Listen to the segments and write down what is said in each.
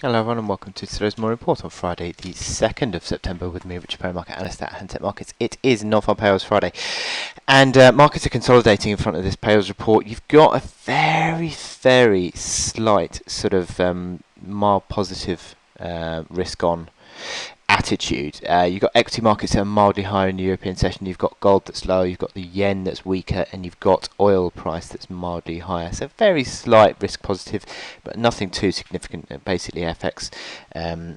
Hello everyone and welcome to today's morning report on Friday the 2nd of September with me, Richard Perry, Market Analyst at Handset Markets. It is Non-farm Payrolls Friday and markets are consolidating in front of this payrolls report. You've got a very slight sort of mild positive risk on attitude. You've got equity markets that are mildly higher in the European session, you've got gold that's lower, you've got the yen that's weaker, and you've got oil price that's mildly higher. So very slight risk positive, but nothing too significant. Basically FX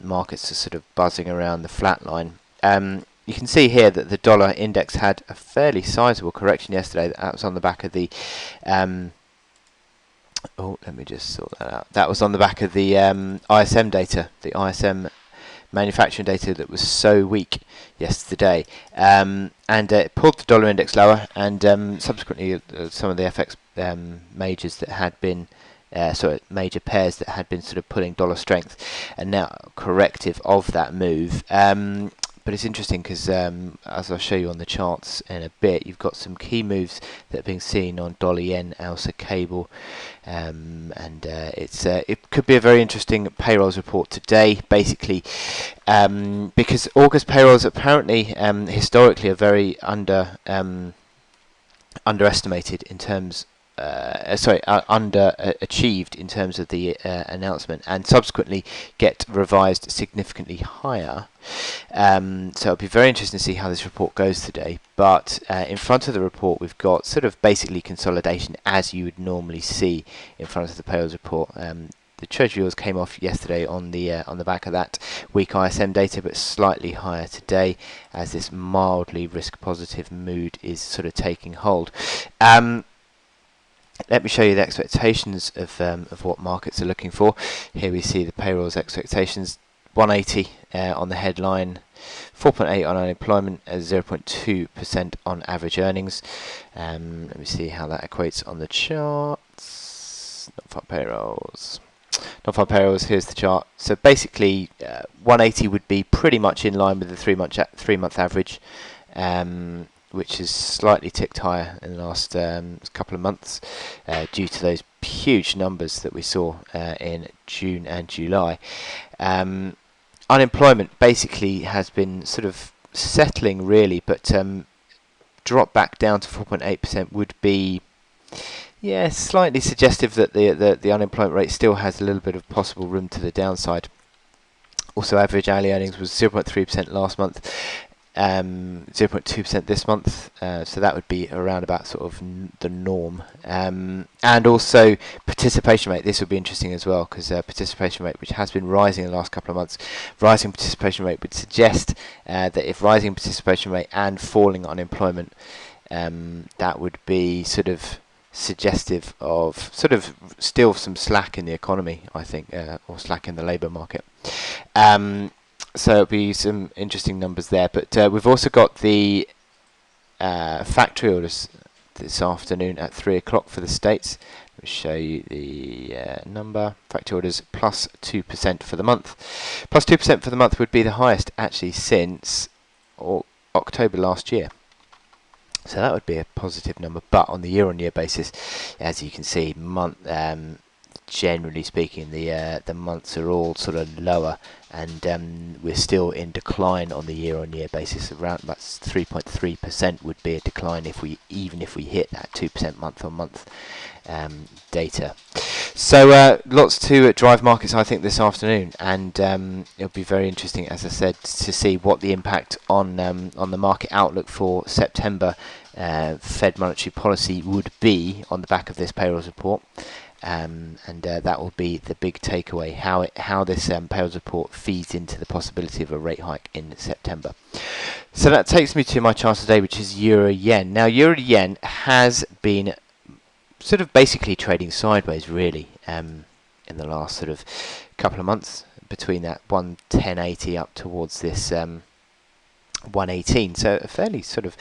markets are sort of buzzing around the flat line. You can see here that the dollar index had a fairly sizable correction yesterday. That was on the back of the let me just sort that out. That was on the back of the ISM data, the ISM manufacturing data that was so weak yesterday, and it pulled the dollar index lower, and subsequently some of the FX majors that had been major pairs that had been sort of pulling dollar strength, and now corrective of that move. But it's interesting because, as I'll show you on the charts in a bit, you've got some key moves that are being seen on dollar yen, ALSA cable, and it could be a very interesting payrolls report today. Basically, because August payrolls apparently historically are very underestimated in terms. Underachieved in terms of the announcement, and subsequently get revised significantly higher. So it'll be very interesting to see how this report goes today. But in front of the report, we've got sort of basically consolidation as you would normally see in front of the payrolls report. The Treasury yields came off yesterday on the back of that weak ISM data, but slightly higher today as this mildly risk positive mood is sort of taking hold. Let me show you the expectations of what markets are looking for. Here we see the payrolls expectations: 180 on the headline, 4.8 on unemployment, 0.2% on average earnings. Let me see how that equates on the charts. Non-farm payrolls. Non-farm payrolls. Here's the chart. So basically, 180 would be pretty much in line with the three-month average. Which is slightly ticked higher in the last couple of months due to those huge numbers that we saw in June and July. Unemployment basically has been sort of settling really, but drop back down to 4.8% would be slightly suggestive that the unemployment rate still has a little bit of possible room to the downside. Also, average hourly earnings was 0.3% last month. 0.2% this month, so that would be around about sort of the norm. And also participation rate, this would be interesting as well, because participation rate, which has been rising in the last couple of months, rising participation rate would suggest that if rising participation rate and falling unemployment, that would be sort of suggestive of sort of still some slack in the economy, I think, or slack in the labour market. So it'll be some interesting numbers there. But we've also got the factory orders this afternoon at 3 o'clock for the States. Let me show you the number. Factory orders plus 2% for the month. Plus 2% for the month would be the highest actually since October last year. So that would be a positive number. But on the year-on-year basis, as you can see, generally speaking, the months are all sort of lower, and we're still in decline on the year-on-year basis. Around about 3.3% would be a decline even if we hit that 2% month-on-month data. So lots to drive markets, I think, this afternoon, and it'll be very interesting, as I said, to see what the impact on the market outlook for September Fed monetary policy would be on the back of this payrolls report. And that will be the big takeaway, how this payrolls report feeds into the possibility of a rate hike in September. So that takes me to my chart today, which is Euro-Yen. Now, Euro-Yen has been sort of basically trading sideways, really, in the last sort of couple of months, between that 110.80 up towards this 118. So a fairly sort of,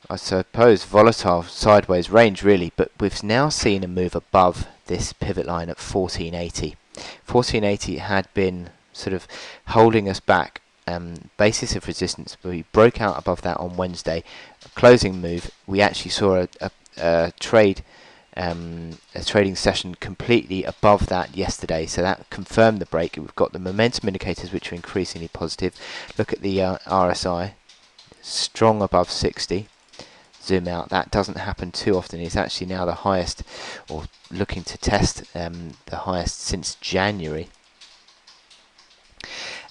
I suppose, volatile sideways range really, but we've now seen a move above this pivot line at 1480. 1480 had been sort of holding us back, basis of resistance, but we broke out above that on Wednesday. A closing move, we actually saw a trade a trading session completely above that yesterday, so that confirmed the break. We've got the momentum indicators which are increasingly positive. Look at the RSI, strong above 60. Zoom out, that doesn't happen too often. It's actually now the highest, or looking to test the highest since January.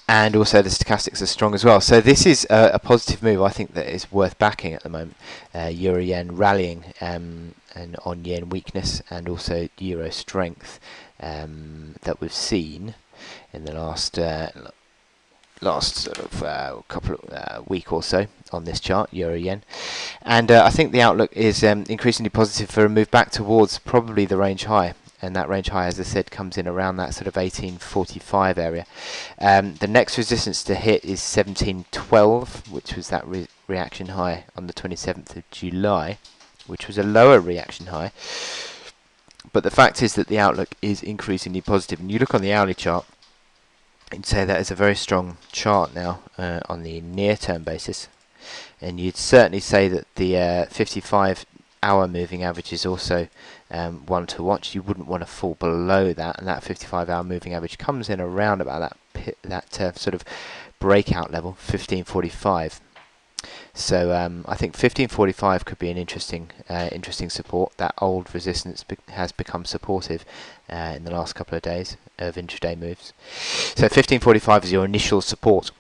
And also the stochastics are strong as well. So this is a positive move, I think, that is worth backing at the moment. Euro yen rallying and on yen weakness, and also euro strength that we've seen in the last sort of couple of week or so on this chart, euro yen. And I think the outlook is increasingly positive for a move back towards probably the range high. And that range high, as I said, comes in around that sort of 1845 area. The next resistance to hit is 1712, which was that reaction high on the 27th of July, which was a lower reaction high. But the fact is that the outlook is increasingly positive. And you look on the hourly chart, you'd say that is a very strong chart now on the near-term basis. And you'd certainly say that the 55-hour moving average is also one to watch. You wouldn't want to fall below that, and that 55-hour moving average comes in around about that sort of breakout level, 1545. So I think 1545 could be an interesting support. That old resistance has become supportive in the last couple of days of intraday moves. So 1545 is your initial support.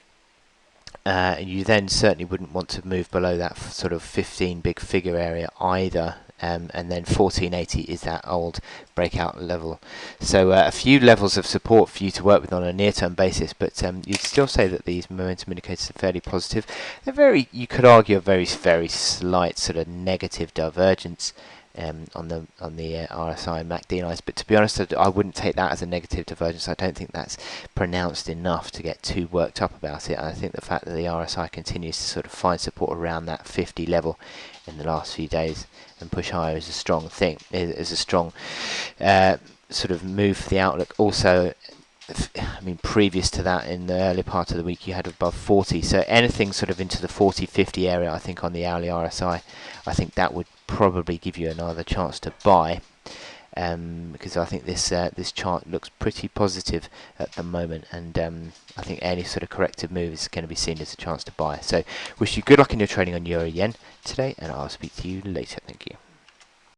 You then certainly wouldn't want to move below that sort of 15 big figure area either. And then 1480 is that old breakout level. So a few levels of support for you to work with on a near-term basis, but you'd still say that these momentum indicators are fairly positive. They're you could argue, a very slight sort of negative divergence on the RSI and MACD lines, but to be honest, I wouldn't take that as a negative divergence. I don't think that's pronounced enough to get too worked up about it. I think the fact that the RSI continues to sort of find support around that 50 level in the last few days and push higher is a strong thing. Is a strong sort of move for the outlook. Also, I mean, previous to that, in the early part of the week, you had above 40. So anything sort of into the 40-50 area, I think, on the hourly RSI, I think that would probably give you another chance to buy, because I think this chart looks pretty positive at the moment, and I think any sort of corrective move is going to be seen as a chance to buy. So wish you good luck in your trading on euro yen today, and I'll speak to you later. Thank you.